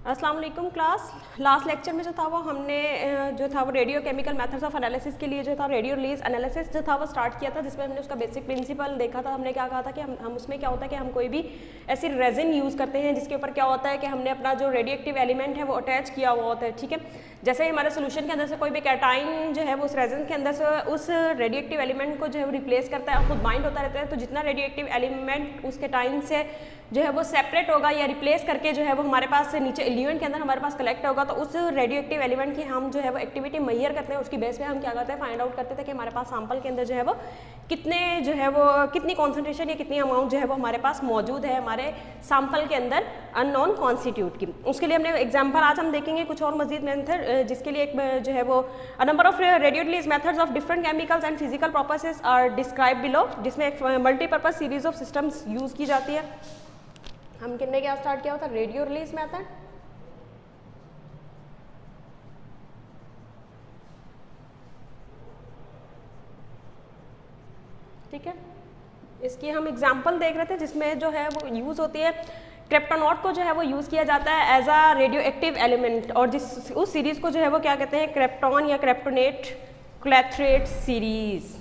अस्सलाम वालेकुम class. Last lecture में जो था वो हमने जो था वो radio chemical methods of analysis के लिए जो था रेडियो रिलीज एनालिसिस जो था वो स्टार्ट किया था, जिसमें हमने उसका बेसिक प्रिंसिपल देखा था। हमने क्या कहा था कि हम उसमें क्या होता है कि हम कोई भी ऐसी रेजिन यूज़ करते हैं जिसके ऊपर क्या होता है कि हमने अपना जो रेडियो एक्टिव एलिमेंट है वो अटैच किया हुआ होता है। ठीक है, जैसे ही हमारे सोल्यूशन के अंदर से कोई भी कैटाइन जो है वो उस रेजिन के अंदर से उस रेडियो एक्टिव एलिमेंट को जो है वो रिप्लेस करता है और खुद बाइंड होता रहता है, तो जितना रेडियो एक्टिव एलिमेंट उस कैटाइन से जो है वो सेपरेट होगा या रिप्लेस करके जो है वो हमारे पास से नीचे एलिमेंट के अंदर हमारे पास कलेक्ट होगा, तो उस रेडियो एक्टिव एलिमेंट की हम जो है वो एक्टिविटी मेजर करते हैं। उसकी बेस पे हम क्या करते हैं, फाइंड आउट करते थे कि हमारे पास सैंपल के अंदर जो है वो कितने जो है वो कितनी कॉन्सेंट्रेशन या कितनी अमाउंट जो है वो हमारे पास मौजूद है हमारे सैंपल के अंदर अननोन कॉन्स्टिट्यूट की। उसके लिए हमने एग्जाम्पल आज हम देखेंगे कुछ और मजीद मेथड, जिसके लिए एक जो है वो number of radio release methods of different chemicals and physical processes are describe below, जिसमें एक multipurpose series of systems use की जाती है। हम कितने क्या स्टार्ट किया होता है, रेडियो रिलीज मेथड, ठीक है। इसकी हम एग्जांपल देख रहे थे जिसमें जो है वो यूज होती है क्रिप्टोनॉट को जो है वो यूज किया जाता है as a radioactive element, और जिस उस सीरीज को जो है वो क्या कहते हैं, क्रिप्टॉन या क्रिप्टोनेट क्लैथरेट सीरीज,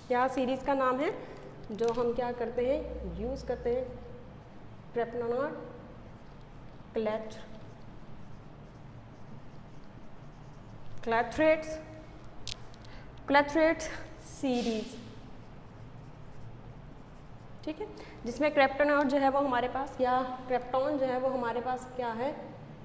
क्या सीरीज का नाम है जो हम क्या करते हैं यूज करते हैं, क्रिप्टोनॉट क्लैथरेट्स सीरीज, ठीक है, जिसमें क्रिप्टोनॉट जो है वो हमारे पास या क्रिप्टॉन जो है वो हमारे पास क्या है,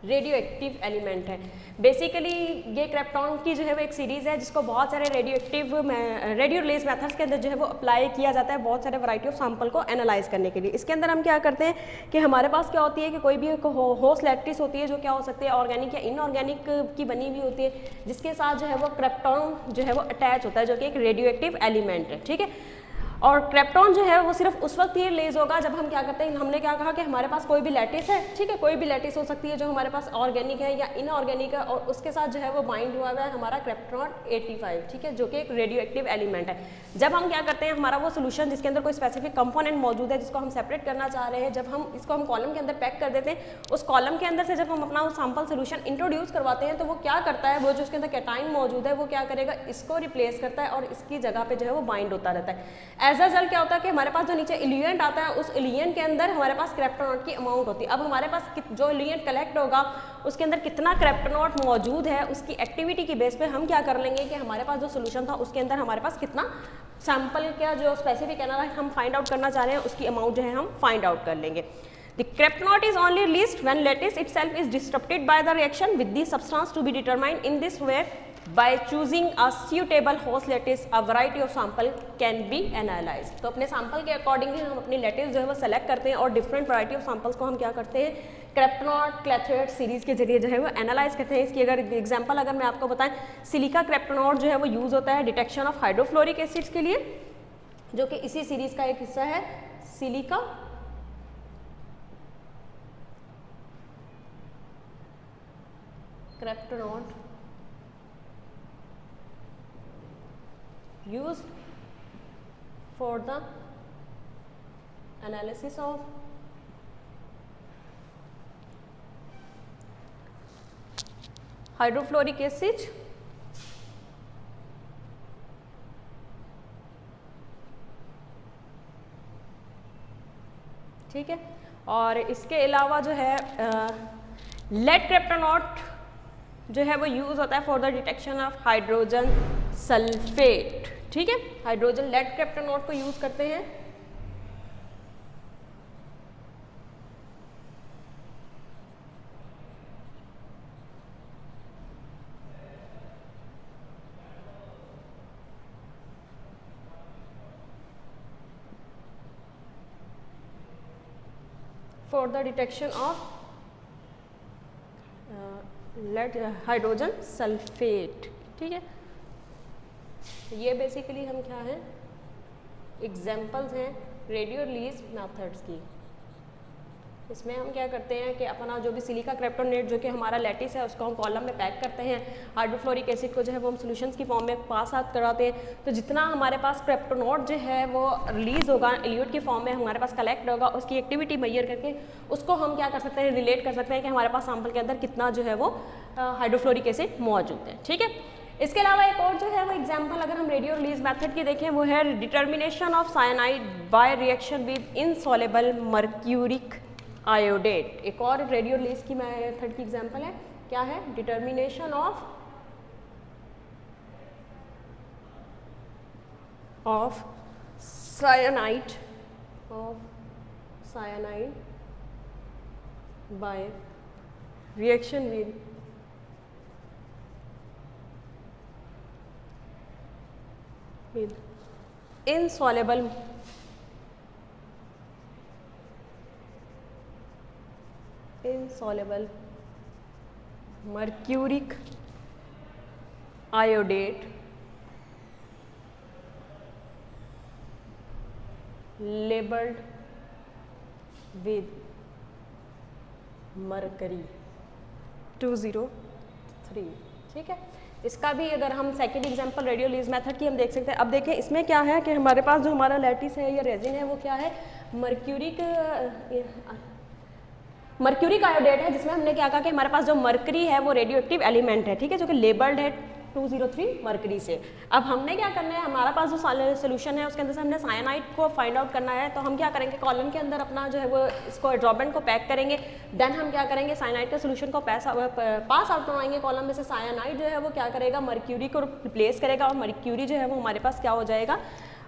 रेडियो एक्टिव एलिमेंट है। बेसिकली ये क्रिप्टॉन की जो है वो एक सीरीज़ है जिसको बहुत सारे रेडियो रिलीज मेथड्स के अंदर जो है वो अप्लाई किया जाता है बहुत सारे वैरायटी ऑफ सैंपल को एनालाइज करने के लिए। इसके अंदर हम क्या करते हैं कि हमारे पास क्या होती है कि कोई भी होस्ट लैट्रिस होती है जो क्या हो सकती है ऑर्गेनिक या इनऑर्गेनिक की बनी हुई होती है, जिसके साथ जो है वो क्रिप्टॉन जो है वो अटैच होता है जो कि एक रेडियो एक्टिव एलिमेंट है। ठीक है, और क्रिप्टॉन जो है वो सिर्फ उस वक्त ही रिलीज होगा जब हम क्या करते हैं, हमने क्या कहा कि हमारे पास कोई भी लैटिस है, ठीक है, कोई भी लैटिस हो सकती है जो हमारे पास ऑर्गेनिक है या इनऑर्गेनिक है, और उसके साथ जो है वो बाइंड हुआ हुआ है हमारा क्रिप्टॉन 85, ठीक है, जो कि एक रेडियो एक्टिव एलिमेंट है। जब हम क्या करते हैं, हमारा वो सोल्यूशन जिसके अंदर कोई स्पेसिफिक कंपोनेंट मौजूद है जिसको हम सेपरेट करना चाह रहे हैं, जब हम इसको हम कॉलम के अंदर पैक कर देते हैं, उस कॉलम के अंदर से जब हम अपना वो सैंपल सोल्यूशन इंट्रोड्यूस करवाते हैं, तो वो क्या करता है, वो जो उसके अंदर कैटाइन मौजूद है वो क्या करेगा, इसको रिप्लेस करता है और इसकी जगह पे जो है वो बाइंड होता रहता है। एज अ रिजल्ट क्या होता है कि हमारे पास जो नीचे एलिमेंट आता है उस एलिमेंट के अंदर हमारे पास क्रिप्टोनॉट की अमाउंट होती है। अब हमारे पास जो एलिमेंट कलेक्ट होगा उसके अंदर कितना क्रिप्टोनॉट मौजूद है, उसकी एक्टिविटी की बेस पे हम क्या कर लेंगे कि हमारे पास जो सोल्यूशन था उसके अंदर हमारे पास कितना सैंपल का जो स्पेसिफिक एनालाइज हम फाइंड आउट करना चाह रहे हैं उसकी अमाउंट जो है हम फाइंड आउट कर लेंगे। The kryptonite is only released when lattice itself is disrupted by the reaction with the substance to be determined in this way. By choosing a suitable host lattice, a variety of sample can be analyzed. तो अपने sample के accordingly हम अपनी lattice जो है वो select करते हैं और डिफरेंट वैरायटी ऑफ सैंपल्स को हम क्या करते हैं, क्रिप्टोनॉट क्लैथरेट सीरीज के जरिए जो है वो एनालाइज करते हैं। इसकी अगर एग्जांपल अगर मैं आपको बताएं, सिलिका क्रिप्टोनॉट जो है वो यूज होता है डिटेक्शन ऑफ हाइड्रोफ्लोरिक एसिड्स के लिए, जो कि इसी सीरीज का एक हिस्सा है। सिलिका क्रिप्टोनॉट used for the analysis of hydrofluoric acid ठीक है, और इसके अलावा जो है लेड क्रिप्टोनॉट जो है वो यूज होता है for the detection of hydrogen sulphate. ठीक है, हाइड्रोजन लेड क्रिप्टोनॉट को यूज करते हैं for the detection of lead hydrogen sulphate. ठीक है, ये बेसिकली हम क्या हैं, एग्जाम्पल्स हैं रेडियो रिलीज मेथड्स की। इसमें हम क्या करते हैं कि अपना जो भी सिलिका क्रिप्टोनेट जो कि हमारा लैटिस है उसको हम कॉलम में पैक करते हैं, हाइड्रोफ्लोरिक एसिड को जो है वो हम सॉल्यूशंस की फॉर्म में पास आउट कराते हैं। तो जितना हमारे पास क्रिप्टोनोट जो है वो रिलीज होगा इल्यूट की फॉर्म में हमारे पास कलेक्ट होगा, उसकी एक्टिविटी मेजर करके उसको हम क्या कर सकते हैं, रिलेट कर सकते हैं कि हमारे पास सैंपल के अंदर कितना जो है वो हाइड्रोफ्लोरिक एसिड मौजूद है। ठीक है, इसके अलावा एक और जो है वो एग्जांपल अगर हम रेडियो रिलीज मेथड की देखें वो है determination of cyanide by reaction with insoluble mercuric iodate. एक और रेडियो रिलीज की मेथड की एग्जांपल है, क्या है, determination of cyanide by reaction with insoluble mercuric iodate labeled with mercury 203। ठीक है, इसका भी अगर हम second example radio release method की हम देख सकते हैं। अब देखें इसमें क्या है कि हमारे पास जो हमारा लैटिस है या रेजिन है वो क्या है, मर्क्यूरिक आयोडेट है, जिसमें हमने क्या कहा कि हमारे पास जो मर्करी है वो रेडियो एक्टिव एलिमेंट है। ठीक है, जो कि लेबल्ड है 203 मर्करी से। अब हमने क्या करना है, हमारा पास जो सोल्यूशन है उसके अंदर से हमने साइनाइड को फाइंड आउट करना है। तो हम क्या करेंगे, कॉलम के अंदर अपना जो है वो इसको एड्जॉर्बेंट को पैक करेंगे, देन हम क्या करेंगे, साइनाइड के सोल्यूशन को पास आउट करवाएंगे कॉलम में से। साइनाइड जो है वो क्या करेगा, मर्क्यूरी को रिप्लेस करेगा और मर्क्यूरी जो है वो हमारे पास क्या हो जाएगा,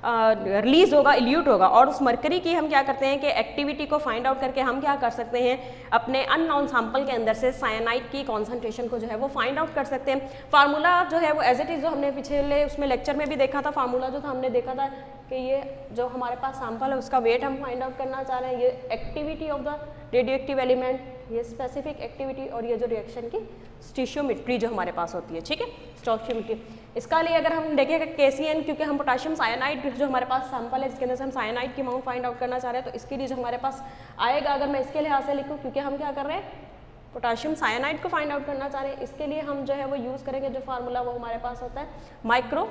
रिलीज होगा, इल्यूट होगा। और उस मरकरी की हम क्या करते हैं कि एक्टिविटी को फाइंड आउट करके हम क्या कर सकते हैं, अपने अननोन सैंपल के अंदर से साइनाइड की कॉन्सेंट्रेशन को जो है वो फाइंड आउट कर सकते हैं। फार्मूला जो है वो एज इट इज जो हमने पिछले उसमें लेक्चर में भी देखा था, फार्मूला जो था हमने देखा था कि ये जो हमारे पास सैंपल है उसका वेट हम फाइंड आउट करना चाह रहे हैं, ये activity of the radio active element, ये स्पेसिफिक एक्टिविटी, और ये जो रिएक्शन की स्टिशियोमेट्री जो हमारे पास होती है। ठीक है, स्टोइकियोमेट्री। इसका लिए अगर हम देखें KCN, क्योंकि हम पोटाशियम साइनाइड जो हमारे पास सैंपल है जिसके अंदर से हम साइनाइड की अमाउंट फाइंड आउट करना चाह रहे हैं, तो इसके लिए जो हमारे पास आएगा, अगर मैं इसके लिहाज से लिखूँ, क्योंकि हम क्या कर रहे हैं, पोटाशियम साइनाइड को फाइंड आउट करना चाह रहे हैं, इसके लिए हम जो है वो यूज़ करेंगे जो फार्मूला वो हमारे पास होता है माइक्रो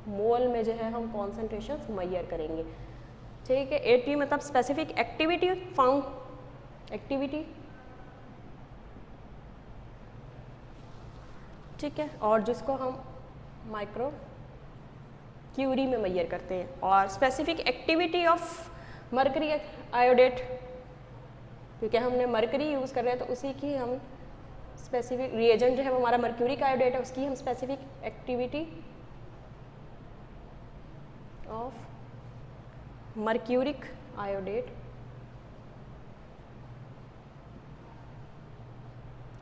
मोल में जो है हम कॉन्सेंट्रेशन मेजर करेंगे। ठीक है, AT मतलब स्पेसिफिक एक्टिविटी फाउंड, एक्टिविटी, ठीक है, और जिसको हम माइक्रो क्यूरी में मेजर करते हैं। और specific activity of mercury iodate, क्योंकि हमने मर्करी यूज़ कर रहे हैं तो उसी की हम स्पेसिफिक रिएजेंट जो है वो हमारा मर्क्यूरिक आयोडेट है, उसकी हम specific activity of mercuric iodate,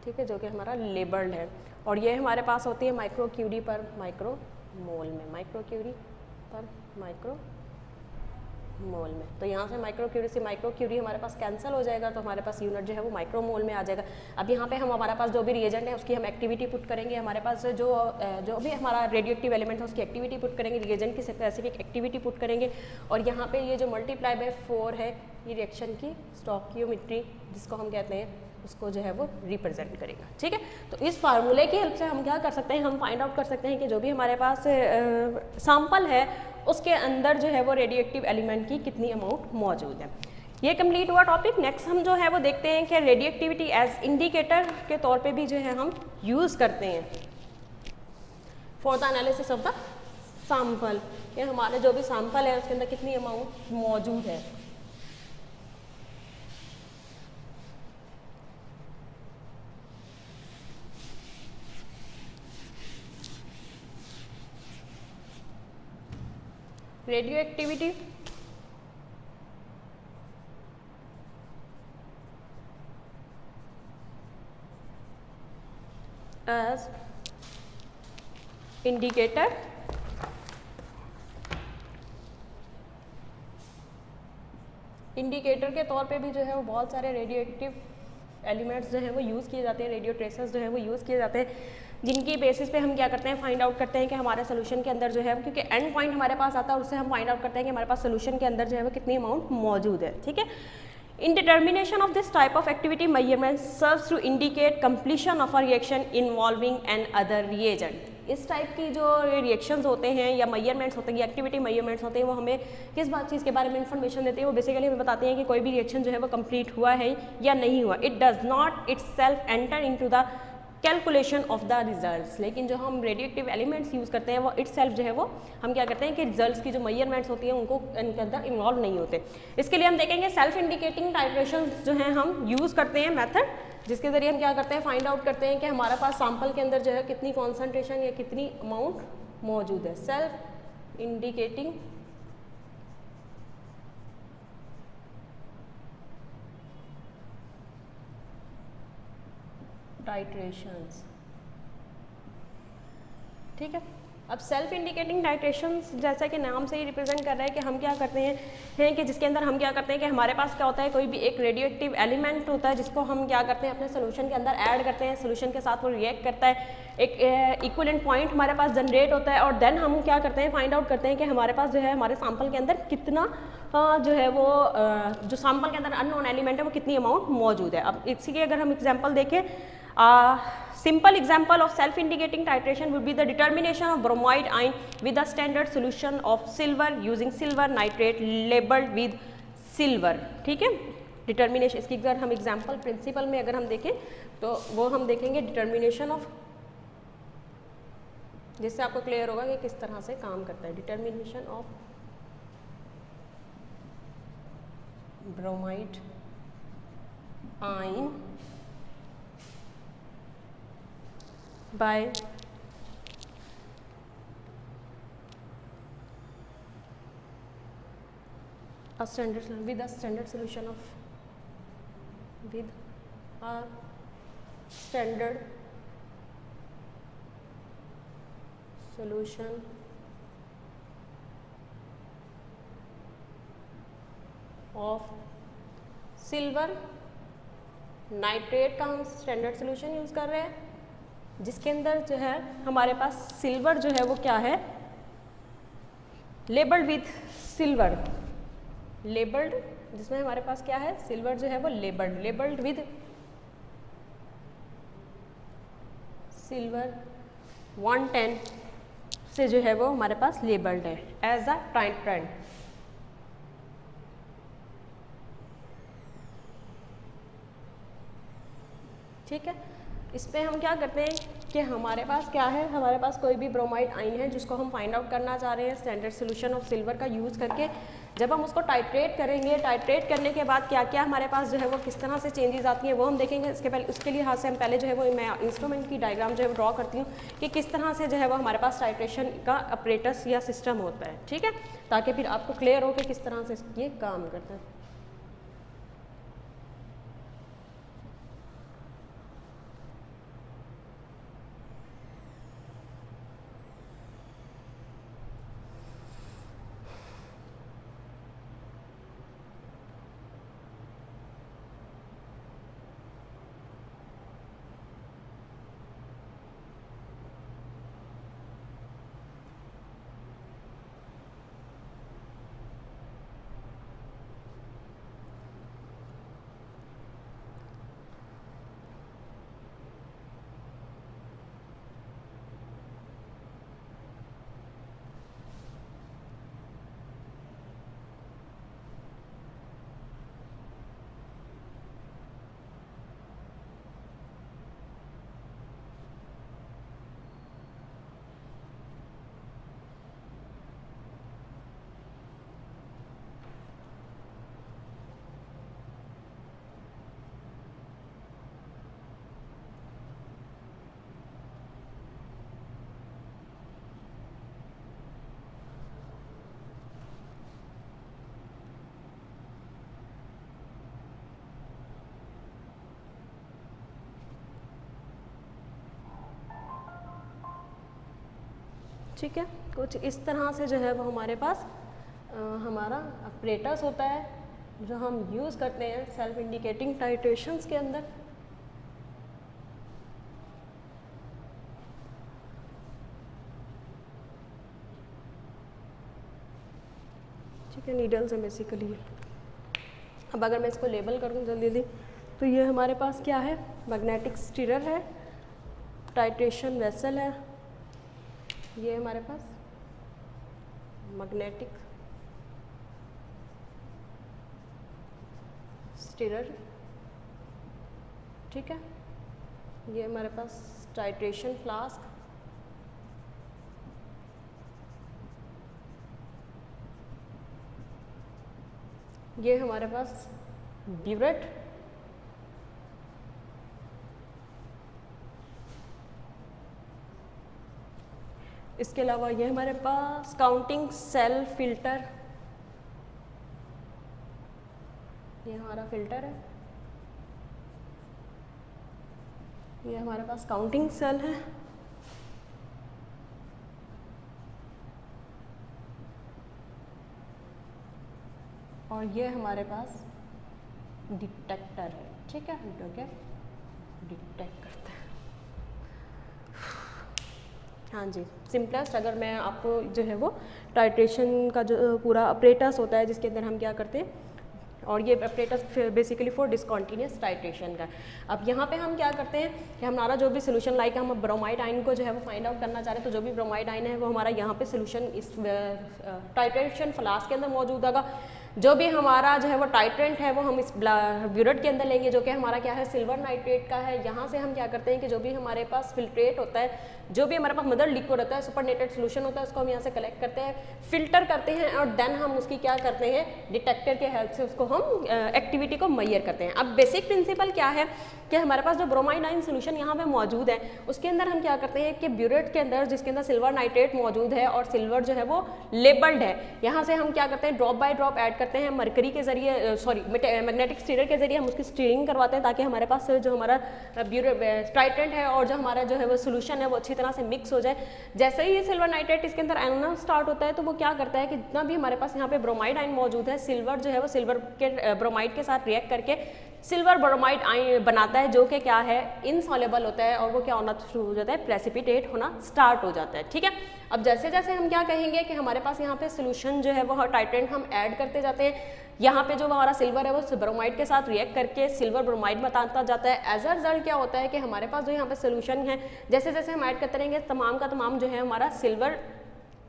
ठीक है, जो कि हमारा लेबल्ड है, और ये हमारे पास होती है माइक्रो क्यूरी पर माइक्रो मोल में, माइक्रो क्यूरी पर माइक्रो मोल में। तो यहाँ से माइक्रो क्यूरी से माइक्रो क्यूरी हमारे पास कैंसिल हो जाएगा, तो हमारे पास यूनिट जो है वो माइक्रो मोल में आ जाएगा। अब यहाँ पे हम हमारे पास जो भी रिएजेंट है उसकी हम एक्टिविटी पुट करेंगे, हमारे पास जो भी हमारा रेडियो एक्टिव एलिमेंट है उसकी एक्टिविटी पुट करेंगे, रिएजेंट की स्पेसिफिक एक्टिविटी पुट करेंगे, और यहाँ पे ये जो मल्टीप्लाई बाय 4 है ये रिएक्शन की स्टोइकियोमेट्री जिसको हम कहते हैं उसको जो है वो रिप्रेजेंट करेगा। ठीक है, तो इस फार्मूले की हेल्प से हम क्या कर सकते हैं, हम फाइंड आउट कर सकते हैं कि जो भी हमारे पास सैंपल है उसके अंदर जो है वो रेडियो एक्टिव एलिमेंट की कितनी अमाउंट मौजूद है। ये कंप्लीट हुआ टॉपिक। नेक्स्ट हम जो है वो देखते हैं कि रेडियो एक्टिविटी एज इंडिकेटर के तौर पे भी जो है हम यूज़ करते हैं for the analysis of the sample, कि हमारे जो भी सैंपल है उसके अंदर कितनी अमाउंट मौजूद है। Radioactivity as indicator indicator के तौर पे भी जो है वो बहुत सारे रेडियो एक्टिव एलिमेंट्स जो है वो यूज़ किए जाते हैं, रेडियो ट्रेसेस जो है वो यूज़ किए जाते हैं, जिनकी बेसिस पे हम क्या करते हैं, फाइंड आउट करते हैं कि हमारे सोल्यूशन के अंदर जो है, क्योंकि एंड पॉइंट हमारे पास आता है और उससे हम फाइंड आउट करते हैं कि हमारे पास सोल्यूशन के अंदर जो है वो कितनी अमाउंट मौजूद है। ठीक है, In determination of this type of activity, measurement serves to indicate completion of a reaction involving an other reagent. इस टाइप की जो रिएक्शंस होते हैं या मेजरमेंट्स होते हैं या एक्टिविटी मेजरमेंट्स होते हैं वो हमें किस बात चीज़ के बारे में इन्फॉर्मेशन देते हैं, वो बेसिकली हमें बताते हैं कि कोई भी रिएक्शन जो है वो कंप्लीट हुआ है या नहीं हुआ. It does not it's self enter into the calculation of the results. लेकिन जो हम रेडियो एक्टिव एलिमेंट्स यूज़ करते हैं वो इट सेल्फ जो है वो हम क्या करते हैं कि रिजल्ट्स की जो मेजरमेंट्स होती हैं उनको इनके अंदर इन्वॉल्व नहीं होते. इसके लिए हम देखेंगे सेल्फ इंडिकेटिंग टाइट्रेशन जो है हम यूज़ करते हैं मेथड, जिसके ज़रिए हम क्या करते हैं फाइंड आउट करते हैं कि हमारे पास सैंपल के अंदर जो है कितनी कॉन्सेंट्रेशन या कितनी अमाउंट मौजूद है. Self indicating titrations. ठीक है. अब सेल्फ इंडिकेटिंग टाइट्रेशंस जैसा कि नाम से ही रिप्रेजेंट कर रहा है कि हम क्या करते हैं कि जिसके अंदर हम क्या करते हैं कि हमारे पास क्या होता है, कोई भी एक रेडियो एक्टिव एलिमेंट होता है जिसको हम क्या करते हैं अपने सोल्यूशन के अंदर ऐड करते हैं, सोल्यूशन के साथ वो रिएक्ट करता है, एक इक्विवेलेंट पॉइंट हमारे पास जनरेट होता है और देन हम क्या करते हैं फाइंड आउट करते हैं कि हमारे पास जो है हमारे सैंपल के अंदर कितना जो है वो जो सैंपल के अंदर अननोन एलिमेंट है वो कितनी अमाउंट मौजूद है. अब इसी के अगर हम एग्जाम्पल देखें, simple example of self indicating titration would be the determination of bromide ion with a standard solution of silver using silver nitrate labeled with silver. ठीक है. डिटर्मिनेशन इसकी अगर हम एग्जाम्पल प्रिंसिपल में अगर हम देखें तो वो हम देखेंगे डिटर्मिनेशन ऑफ, जिससे आपको क्लियर होगा कि किस तरह से काम करता है. Determination of bromide ion by a standard with a standard solution of silver nitrate का हम स्टैंडर्ड सोल्यूशन यूज कर रहे हैं जिसके अंदर जो है हमारे पास सिल्वर जो है वो क्या है लेबल्ड विथ सिल्वर, लेबल्ड जिसमें हमारे पास क्या है सिल्वर जो है वो लेबल्ड विद सिल्वर 110 से जो है वो हमारे पास लेबल्ड है एज अ ट्राइट्रेंट. ठीक है. इस पर हम क्या करते हैं कि हमारे पास क्या है, हमारे पास कोई भी ब्रोमाइड आयन है जिसको हम फाइंड आउट करना चाह रहे हैं स्टैंडर्ड सोल्यूशन ऑफ सिल्वर का यूज़ करके. जब हम उसको टाइट्रेट करेंगे, टाइट्रेट करने के बाद क्या क्या हमारे पास जो है वो किस तरह से चेंजेस आती हैं वो हम देखेंगे. उसके लिए हाथ से हम पहले जो है वो मैं इंस्ट्रूमेंट की डायग्राम जो है वो ड्रॉ करती हूँ कि किस तरह से जो है वो हमारे पास टाइट्रेशन का अपरेटस या सिस्टम होता है. ठीक है. ताकि फिर आपको क्लियर हो कि किस तरह से ये काम करता है. ठीक है. कुछ इस तरह से जो है वो हमारे पास हमारा अपरेटस होता है जो हम यूज़ करते हैं सेल्फ इंडिकेटिंग टाइट्रेशंस के अंदर. ठीक है. नीडल्स है बेसिकली. अब अगर मैं इसको लेबल करूँ जल्दी जल्दी, तो ये हमारे पास क्या है, मैग्नेटिक स्टिरर है, टाइट्रेशन वेसल है, ये हमारे पास मैग्नेटिक स्टिरर, ठीक है, ये हमारे पास टाइट्रेशन फ्लास्क, ये हमारे पास ब्यूरेट, इसके अलावा ये हमारे पास काउंटिंग सेल फिल्टर, ये हमारा फिल्टर है, ये हमारे पास काउंटिंग सेल है, और ये हमारे पास डिटेक्टर है, ठीक है, जो कि डिटेक्ट करता है। हाँ जी, सिंपलेस्ट अगर मैं आपको जो है वो टाइट्रेशन का जो पूरा अपरेटस होता है जिसके अंदर हम क्या करते हैं, और ये apparatus basically for discontinuous titration का। अब यहाँ पे हम क्या करते हैं कि हमारा जो भी सोल्यूशन लाइक हम ब्रोमाइड आयन को जो है वो फाइंड आउट करना चाह रहे हैं, तो जो भी ब्रोमाइड आयन है वो हमारा यहाँ पे सोल्यूशन इस टाइट्रेशन फ्लास्क के अंदर मौजूद होगा। जो भी हमारा जो है वो टाइट्रेंट है वो हम इस ब्यूरेट के अंदर लेंगे, जो कि हमारा क्या है, सिल्वर नाइट्रेट का है। यहाँ से हम क्या करते हैं कि जो भी हमारे पास फिल्ट्रेट होता है, जो भी हमारे पास मदर लिक्विड होता है, सुपरनेटेड सोल्यूशन होता है, उसको हम यहाँ से कलेक्ट करते हैं, फिल्टर करते हैं, और देन हम उसकी क्या करते हैं, डिटेक्टर के हेल्प से उसको हम एक्टिविटी को मेजर करते हैं। अब बेसिक प्रिंसिपल क्या है कि हमारे पास जो ब्रोमाइड आयन सोल्यूशन यहाँ पे मौजूद है, उसके अंदर हम क्या करते हैं कि ब्यूरेट के अंदर जिसके अंदर सिल्वर नाइट्रेट मौजूद है और सिल्वर जो है वो लेबल्ड है, यहाँ से हम क्या करते हैं, ड्रॉप बाय ड्रॉप ऐड करते हैं मरकरी के जरिए, सॉरी मैग्नेटिक स्टीरर के जरिए हम उसकी स्टीरिंग करवाते हैं, ताकि हमारे पास जो हमारा टाइट्रेंट है और जो हमारा जो है वो सोल्यूशन है वो अच्छी तरह से मिक्स हो जाए। जैसे ही ये सिल्वर नाइट्रेट इसके अंदर आना स्टार्ट होता है, तो वो क्या करता है कि जितना भी हमारे पास यहाँ पे ब्रोमाइड आयन मौजूद है, सिल्वर जो है वो सिल्वर के ब्रोमाइड के साथ रिएक्ट करके सिल्वर ब्रोमाइड आयन बनाता है, जो कि क्या है, इनसॉल्युबल होता है, और वो क्या होना शुरू हो जाता है, प्रेसिपिटेट होना स्टार्ट हो जाता है, ठीक है। अब जैसे जैसे हम क्या कहेंगे कि हमारे पास यहाँ पे सोल्यूशन जो है वो टाइट्रेंट हम ऐड करते जाते हैं, यहाँ पे जो हमारा सिल्वर है वो ब्रोमाइड के साथ रिएक्ट करके सिल्वर ब्रोमाइड बताता जाता है। एज अ रिजल्ट क्या होता है कि हमारे पास जो यहाँ पे सोल्यूशन है, जैसे जैसे हम ऐड करते रहेंगे, तमाम का तमाम जो है हमारा सिल्वर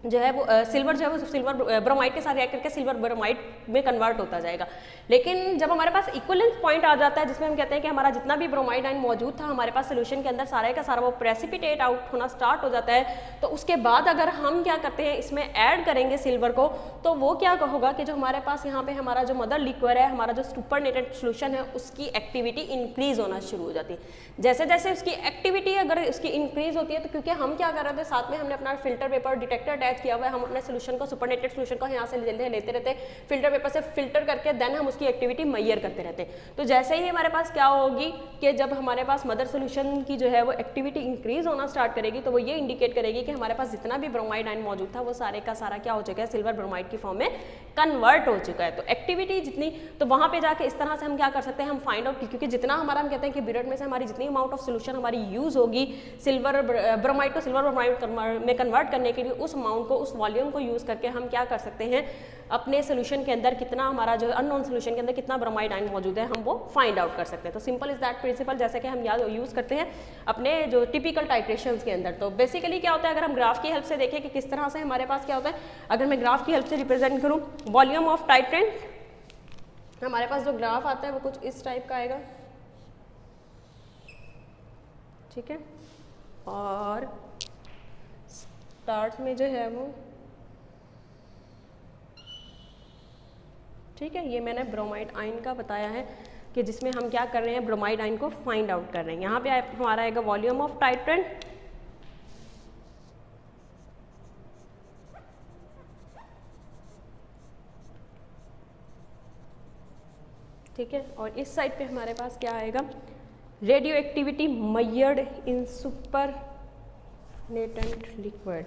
जो है वो सिल्वर जो है वो सिल्वर ब्रोमाइड के साथ रिएक्ट करके सिल्वर ब्रोमाइड में कन्वर्ट होता जाएगा। लेकिन जब हमारे पास इक्विवेलेंस पॉइंट आ जाता है, जिसमें हम कहते हैं कि हमारा जितना भी ब्रोमाइड आयन मौजूद था हमारे पास सोल्यूशन के अंदर, सारा का सारा वो प्रेसिपिटेट आउट होना स्टार्ट हो जाता है, तो उसके बाद अगर हम क्या करते हैं, इसमें ऐड करेंगे सिल्वर को, तो वो क्या होगा कि जो हमारे पास यहाँ पे हमारा जो मदर लिक्विड है, हमारा जो सुपरनेटेड सोल्यूशन है, उसकी एक्टिविटी इंक्रीज होना शुरू हो जाती है। जैसे जैसे उसकी एक्टिविटी अगर उसकी इंक्रीज होती है, तो क्योंकि हम क्या कर रहे थे, साथ में हमने अपना फिल्टर पेपर डिटेक्टर अटैच किया हुआ है, हम अपने सोल्यूशन को, सुपरनेटेड सोल्यूशन को यहाँ से लेते रहते, फिल्टर पेपर से फिल्टर करके देन हम उसकी एक्टिविटी मेजर करते रहते। तो जैसे ही हमारे पास क्या होगी कि जब हमारे पास मदर सोल्यूशन की जो है वो एक्टिविटी इंक्रीज होना स्टार्ट करेगी, तो वो ये इंडिकेट करेगी कि हमारे पास जितना भी ब्रोमाइड आयन मौजूद था वो सारे का सारा क्या हो चुका है, सिल्वर ब्रोमाइड की फॉर्म में कन्वर्ट हो चुका है। तो एक्टिविटी जितनी, तो वहाँ पे जाके इस तरह से हम क्या कर सकते हैं, हम फाइंड आउट, क्योंकि जितना हमारा हम कहते हैं कि ब्यूरेट में से हमारी जितनी अमाउंट ऑफ सोल्यूशन हमारी यूज होगी सिल्वर ब्रोमाइड को सिल्वर ब्रोमाइड में कन्वर्ट करने के लिए, उस अमाउंट को, उस वॉल्यूम को यूज करके हम क्या कर सकते हैं, अपने सोल्यूशन के अंदर कितना हमारा जो अननोन सोल्यूशन के अंदर कितना ब्रोमाइड आयन मौजूद है, हम वो फाइंड आउट कर सकते हैं। तो सिंपल इज दैट प्रिंसिपल, जैसे कि हम याद यूज करते हैं अपने जो टिपिकल टाइट्रेशंस के अंदर। तो बेसिकली क्या होता है, अगर हम ग्राफ की हेल्प से देखें कि किस तरह से हमारे पास क्या होता है, अगर मैं ग्राफ की हेल्प से रिप्रेजेंट करूं वॉल्यूम ऑफ टाइट्रेंट, हमारे पास जो ग्राफ आता है वो कुछ इस टाइप का आएगा, ठीक है, और स्टार्ट में जो है वो, ठीक है, ये मैंने ब्रोमाइड आयन का बताया है कि जिसमें हम क्या कर रहे हैं, ब्रोमाइड आयन को फाइंड आउट कर रहे हैं। यहाँ पे हमारा आएगा वॉल्यूम ऑफ टाइट्रेंट, ठीक है, और इस साइड पे हमारे पास क्या आएगा, radioactivity measured in supernatant liquid,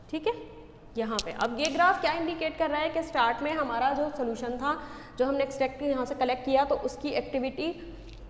ठीक है। यहाँ पे। अब ये ग्राफ क्या इंडिकेट कर रहा है कि स्टार्ट में हमारा जो सोल्यूशन था, जो हमने एक्सट्रैक्ट यहाँ से कलेक्ट किया, तो उसकी एक्टिविटी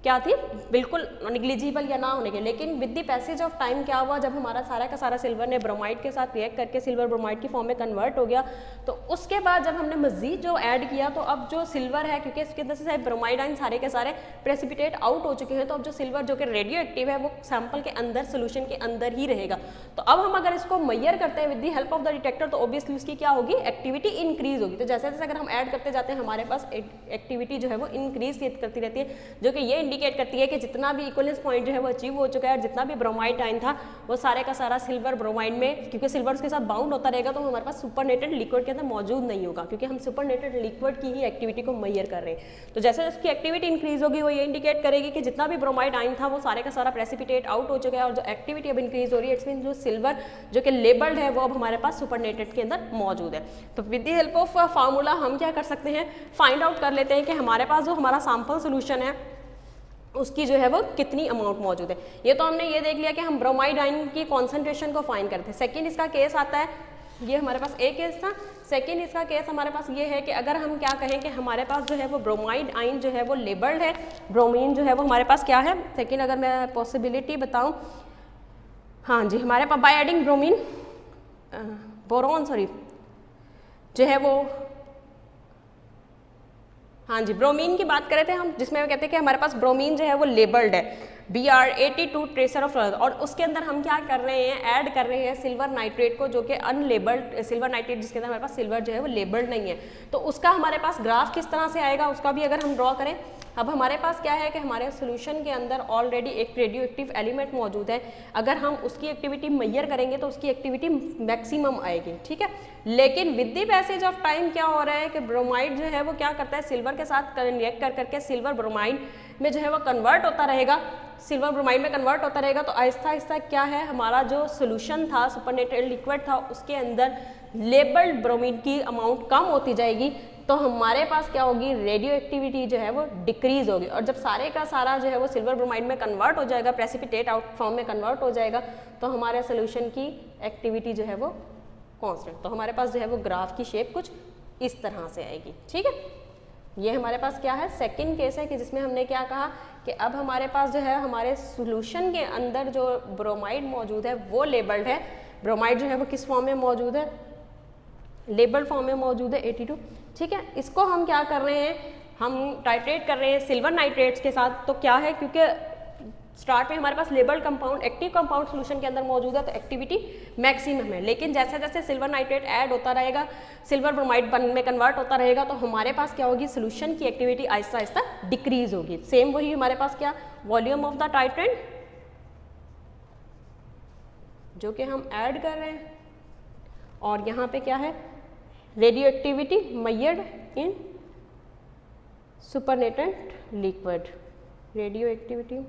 क्या थी, बिल्कुल निग्लिजिबल या ना होने के। लेकिन with the passage of time क्या हुआ, जब हमारा सारा का सारा सिल्वर ने ब्रोमाइड के साथ रिएक्ट करके सिल्वर ब्रोमाइड की फॉर्म में कन्वर्ट हो गया, तो उसके बाद जब हमने मजीद जो ऐड किया, तो अब जो सिल्वर है, क्योंकि इसके अंदर से ब्रोमाइड आयन सारे के सारे प्रेसिपिटेट आउट हो चुके हैं, तो अब जो सिल्वर जो कि रेडियो एक्टिव है वो सैंपल के अंदर, सोल्यूशन के अंदर ही रहेगा। तो अब हम अगर इसको मैयर करते हैं with the help of the detector, तो ऑब्वियसली उसकी क्या होगी, एक्टिविटी इंक्रीज होगी। तो जैसे जैसे अगर हम ऐड करते जाते हैं, हमारे पास एक्टिविटी जो है वो इंक्रीज करती रहती है, जो कि ये इंडिकेट करती है कि जितना भी इक्विवेलेंस पॉइंट जो है वो अचीव हो चुका है, और जितना भी ब्रोमाइड आयन था वो सारे का सारा सिल्वर ब्रोमाइड में, क्योंकि सिल्वर उसके साथ बाउंड होता रहेगा, तो हमारे पास सुपरनेटेड लिक्विड के अंदर मौजूद नहीं होगा, क्योंकि हम सुपरनेटेड लिक्विड की ही एक्टिविटी को मैयर कर रहे हैं। तो जैसे उसकी एक्टिविटी इंक्रीज होगी, वो ये इंडिकेट करेगी कि जितना भी ब्रोमाइड आयन था वो सारे का सारा प्रेसिपिटेट आउट हो चुका है, और जो एक्टिविटी अब इंक्रीज हो रही है, इट्स मीन जो सिल्वर जो कि लेबल्ड है वो अब हमारे पास सुपरनेटेड के अंदर मौजूद है। तो with the help of formula हम क्या कर सकते हैं, फाइंड आउट कर लेते हैं कि हमारे पास जो हमारा सैंपल सोल्यूशन है उसकी जो है वो कितनी अमाउंट मौजूद है। ये तो हमने ये देख लिया कि हम ब्रोमाइड आयन की कॉन्सेंट्रेशन को फाइंड करते हैं। सेकंड इसका केस आता है, ये हमारे पास एक केस था। सेकंड इसका केस हमारे पास ये है कि अगर हम क्या कहें कि हमारे पास जो है वो ब्रोमाइड आयन जो है वो लेबल्ड है, ब्रोमीन जो है वो हमारे पास क्या है। सेकंड अगर मैं पॉसिबिलिटी बताऊं, हाँ जी, हमारे पास by adding bromine boron sorry जो है वो, हाँ जी, ब्रोमीन की बात कर रहे थे हम, जिसमें वो कहते हैं कि हमारे पास ब्रोमीन जो है वो लेबल्ड है Br82 ट्रेसर ऑफ, और उसके अंदर हम क्या कर रहे हैं, ऐड कर रहे हैं सिल्वर नाइट्रेट को, जो कि अनलेबल्ड सिल्वर नाइट्रेट, जिसके अंदर हमारे पास सिल्वर जो है वो लेबल्ड नहीं है। तो उसका हमारे पास ग्राफ किस तरह से आएगा, उसका भी अगर हम ड्रॉ करें। अब हमारे पास क्या है कि हमारे सोल्यूशन के अंदर ऑलरेडी एक रेडियो एक्टिव एलिमेंट मौजूद है, अगर हम उसकी एक्टिविटी मैयर करेंगे तो उसकी एक्टिविटी मैक्सिमम आएगी, ठीक है। लेकिन with the passage of time क्या हो रहा है कि ब्रोमाइड जो है वो क्या करता है, सिल्वर के साथ रिएक्ट कर करके सिल्वर ब्रोमाइड में जो है वो कन्वर्ट होता रहेगा, सिल्वर ब्रोमाइड में कन्वर्ट होता रहेगा। तो आहिस्ता आहिस्ता क्या है, हमारा जो सोल्यूशन था, सुपरनेटेड लिक्विड था, उसके अंदर लेबल्ड ब्रोमीन की अमाउंट कम होती जाएगी। तो हमारे पास क्या होगी, रेडियो एक्टिविटी जो है वो डिक्रीज होगी। और जब सारे का सारा जो है वो सिल्वर ब्रोमाइड में कन्वर्ट हो जाएगा, प्रेसिपिटेट आउट फॉर्म में कन्वर्ट हो जाएगा, तो हमारे सोल्यूशन की एक्टिविटी जो है वो कांस्टेंट। तो हमारे पास जो है वो ग्राफ की शेप कुछ इस तरह से आएगी, ठीक है। ये हमारे पास क्या है, सेकंड केस है कि जिसमें हमने क्या कहा कि अब हमारे पास जो है हमारे सोल्यूशन के अंदर जो ब्रोमाइड मौजूद है वो लेबल्ड है। ब्रोमाइड जो है वो किस फॉर्म में मौजूद है, लेबल्ड फॉर्म में मौजूद है 82, ठीक है। इसको हम क्या कर रहे हैं, हम टाइट्रेट कर रहे हैं सिल्वर नाइट्रेट्स के साथ। तो क्या है, क्योंकि स्टार्ट में हमारे पास labelled compound active compound solution के अंदर मौजूद है, तो एक्टिविटी मैक्सिमम है। लेकिन जैसे जैसे सिल्वर नाइट्रेट ऐड होता रहेगा, सिल्वर ब्रोमाइड में कन्वर्ट होता रहेगा, तो हमारे पास क्या होगी, सोल्यूशन की एक्टिविटी आहिस्ता आहिस्ता डिक्रीज होगी। सेम वही हमारे पास क्या, वॉल्यूम ऑफ द टाइट्रेट जो कि हम ऐड कर रहे हैं, और यहाँ पे क्या है, रेडियो एक्टिविटी मैयर्ड इन सुपरनेटेड लिक्विड, रेडियो एक्टिविटी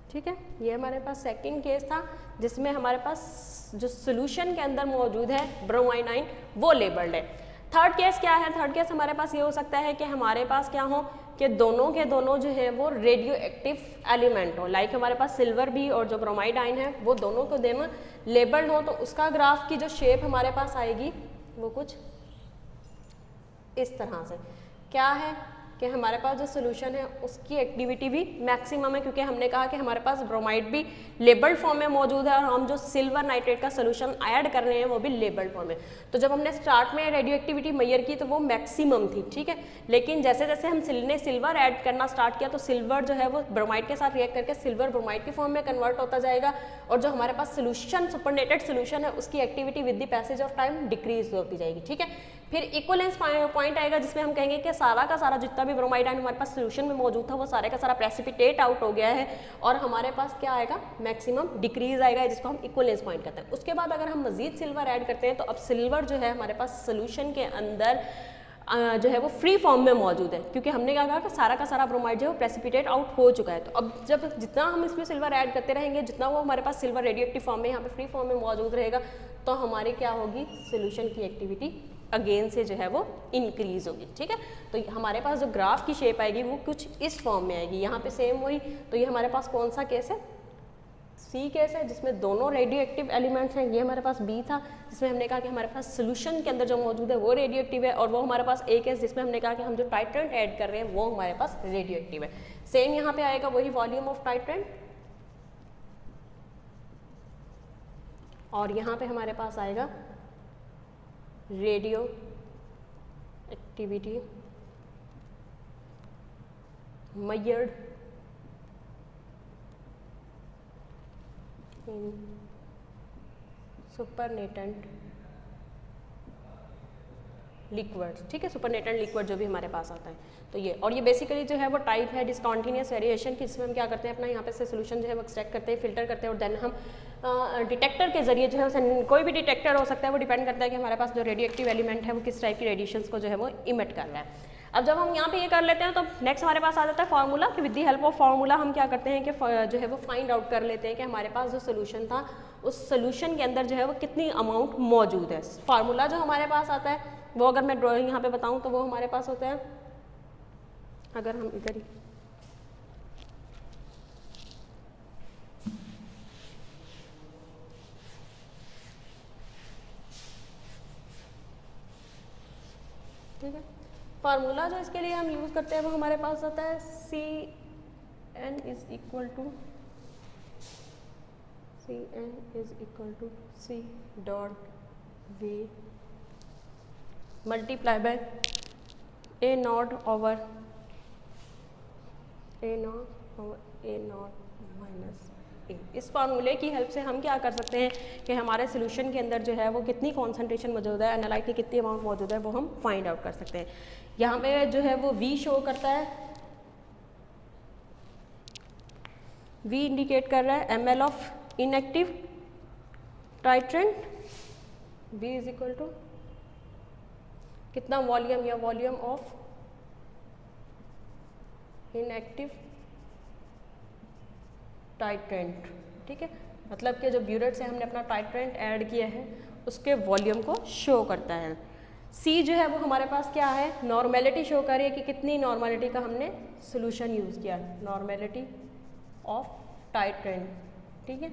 ठीक है। ये हमारे पास सेकंड केस था जिसमें हमारे पास जो सोल्यूशन के अंदर मौजूद है ब्रोमाइड आयन वो लेबल्ड है। थर्ड केस क्या है, थर्ड केस हमारे पास ये हो सकता है कि हमारे पास क्या हो कि दोनों के दोनों जो है वो रेडियो एक्टिव एलिमेंट हो, लाइक हमारे पास सिल्वर भी और जो ब्रोमाइड आयन है वो दोनों को दोनों लेबल्ड हो। तो उसका ग्राफ की जो शेप हमारे पास आएगी वो कुछ इस तरह से क्या है कि हमारे पास जो सोल्यूशन है उसकी एक्टिविटी भी मैक्सिमम है, क्योंकि हमने कहा कि हमारे पास ब्रोमाइड भी लेबल्ड फॉर्म में मौजूद है और हम जो सिल्वर नाइट्रेट का सोल्यूशन ऐड कर रहे हैं वो भी लेबल्ड फॉर्म में। तो जब हमने स्टार्ट में रेडियो एक्टिविटी मैयर की तो वो मैक्सिमम थी, ठीक है। लेकिन जैसे जैसे हम सिल्वर ऐड करना स्टार्ट किया तो सिल्वर जो है वो ब्रोमाइड के साथ रिएक्ट करके सिल्वर ब्रोमाइड के फॉर्म में कन्वर्ट होता जाएगा, और जो हमारे पास सोल्यूशन सुपरनेटेड सोल्यूशन है उसकी activity with the passage of time decrease होती जाएगी, ठीक है। फिर इक्विवेलेंस पॉइंट आएगा जिसमें हम कहेंगे कि सारा का सारा जितना भी ब्रोमाइड आयन हमारे पास सोल्यूशन में मौजूद था वो सारे का सारा प्रेसिपिटेट आउट हो गया है, और हमारे पास क्या आएगा, मैक्सिमम डिक्रीज आएगा, जिसको हम इक्विवेलेंस पॉइंट कहते हैं। उसके बाद अगर हम मजीद सिल्वर ऐड करते हैं तो अब सिल्वर जो है हमारे पास सोल्यूशन के अंदर जो है वो फ्री फॉर्म में मौजूद है, क्योंकि हमने क्या कहा कि सारा का सारा ब्रोमाइड जो है वो प्रेसिपिटेट आउट हो चुका है। तो अब जब जितना हम इसमें सिल्वर ऐड करते रहेंगे, जितना वो हमारे पास सिल्वर रेडियो एक्टिव फॉर्म में यहाँ पे फ्री फॉर्म में मौजूद रहेगा, तो हमारी क्या होगी, सोल्यूशन की एक्टिविटी अगेन से जो है वो इंक्रीज होगी। ठीक है, तो हमारे पास जो ग्राफ की शेप आएगी वो कुछ इस फॉर्म में आएगी। यहाँ पे सेम वही, तो ये हमारे पास कौन सा केस है, सी केस है, जिसमें दोनों रेडियो एक्टिव एलिमेंट्स हैं। ये हमारे पास बी था, जिसमें हमने कहा कि हमारे पास सोल्यूशन के अंदर जो मौजूद है वो रेडियो एक्टिव है, और वो हमारे पास ए केस जिसमें हमने कहा कि हम जो टाइट्रेंट ऐड कर रहे हैं वो हमारे पास रेडियो एक्टिव है। सेम यहाँ पे आएगा वही वॉल्यूम ऑफ टाइट्रेंट, और यहाँ पे हमारे पास आएगा radio activity measured in supernatant liquid. ठीक है, सुपरनेटेंट लिक्विड जो भी हमारे पास आता है, तो ये, और ये बेसिकली जो है वो टाइप है डिसकॉन्टिन्यूस वेरिएशन की, जिसमें हम क्या करते हैं अपना यहाँ पे से सोल्यूशन जो है वो एक्सट्रैक्ट करते हैं, फिल्टर करते हैं, और देन हम डिटेक्टर के जरिए जो है उसे, कोई भी डिटेक्टर हो सकता है, वो डिपेंड करता है कि हमारे पास जो रेडियो एक्टिव एलिमेंट है वो किस टाइप की रेडिएशंस को जो है वो इमिट कर रहा है। अब जब हम यहाँ पे ये कर लेते हैं तो नेक्स्ट हमारे पास आ जाता है फार्मूला, कि with the help of formula हम क्या करते हैं कि जो है वो फाइंड आउट कर लेते हैं कि हमारे पास जो सोल्यूशन था उस सोल्यूशन के अंदर जो है वो कितनी अमाउंट मौजूद है। फार्मूला जो हमारे पास आता है वो अगर मैं ड्राइंग यहाँ पे बताऊँ तो वो हमारे पास होता है, अगर हम इधर ही ठीक है, फार्मूला जो इसके लिए हम यूज़ करते हैं वो हमारे पास आता है CN is equal to C dot V multiply by A not over minus A. इस फार्मूले की हेल्प से हम क्या कर सकते हैं कि हमारे सोल्यूशन के अंदर जो है वो कितनी कॉन्सेंट्रेशन मौजूद है, एनालाइट की कितनी अमाउंट मौजूद है, वो हम फाइंड आउट कर सकते हैं। यहाँ पे जो है वो V शो करता है, V इंडिकेट कर रहा है ml of inactive titrant, V is equal to कितना वॉल्यूम, या वॉल्यूम ऑफ इनएक्टिव टाइट्रेंट। ठीक है, मतलब कि जो ब्यूरेट से हमने अपना टाइट्रेंट ऐड किया है उसके वॉल्यूम को शो करता है। C जो है वो हमारे पास क्या है, नॉर्मेलिटी शो कर रही है कि कितनी नॉर्मेलिटी का हमने सोल्यूशन यूज़ किया, नॉर्मेलिटी ऑफ टाइट्रेंट। ठीक है,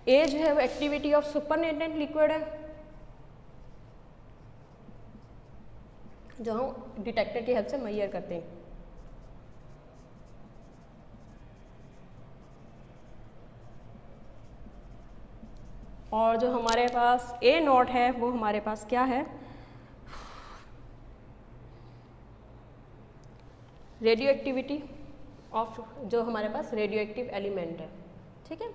ए जो है वो एक्टिविटी ऑफ सुपरनेटेंट लिक्विड है, जो हम डिटेक्टर की हेल्प से मेजर करते हैं। और जो हमारे पास A नॉट है वो हमारे पास क्या है, रेडियो एक्टिविटी ऑफ जो हमारे पास रेडियो एक्टिव एलिमेंट है। ठीक है,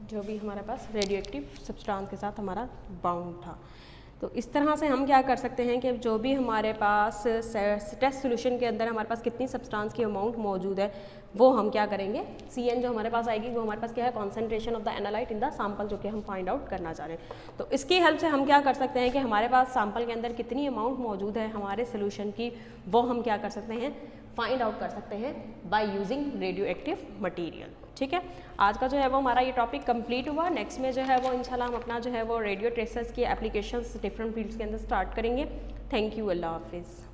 जो भी हमारे पास रेडियो एक्टिव सब्सटेंस के साथ हमारा बाउंड था। तो इस तरह से हम क्या कर सकते हैं कि जो भी हमारे पास टेस्ट सोल्यूशन के अंदर हमारे पास कितनी सब्सटेंस की अमाउंट मौजूद है वो हम क्या करेंगे, CN जो हमारे पास आएगी वो हमारे पास क्या है, concentration of the analyte in the sample, जो कि हम फाइंड आउट करना चाह रहे हैं। तो इसकी हेल्प से हम क्या कर सकते हैं कि हमारे पास सैंपल के अंदर कितनी अमाउंट मौजूद है हमारे सोल्यूशन की, वो हम क्या कर सकते हैं, फाइंड आउट कर सकते हैं by using radio active material. ठीक है, आज का जो है वो हमारा ये टॉपिक कंप्लीट हुआ। नेक्स्ट में जो है वो इंशाल्लाह हम अपना जो है वो रेडियो ट्रेसेस की एप्लीकेशंस डिफरेंट फील्ड्स के अंदर स्टार्ट करेंगे। थैंक यू, अल्लाह हाफिज़।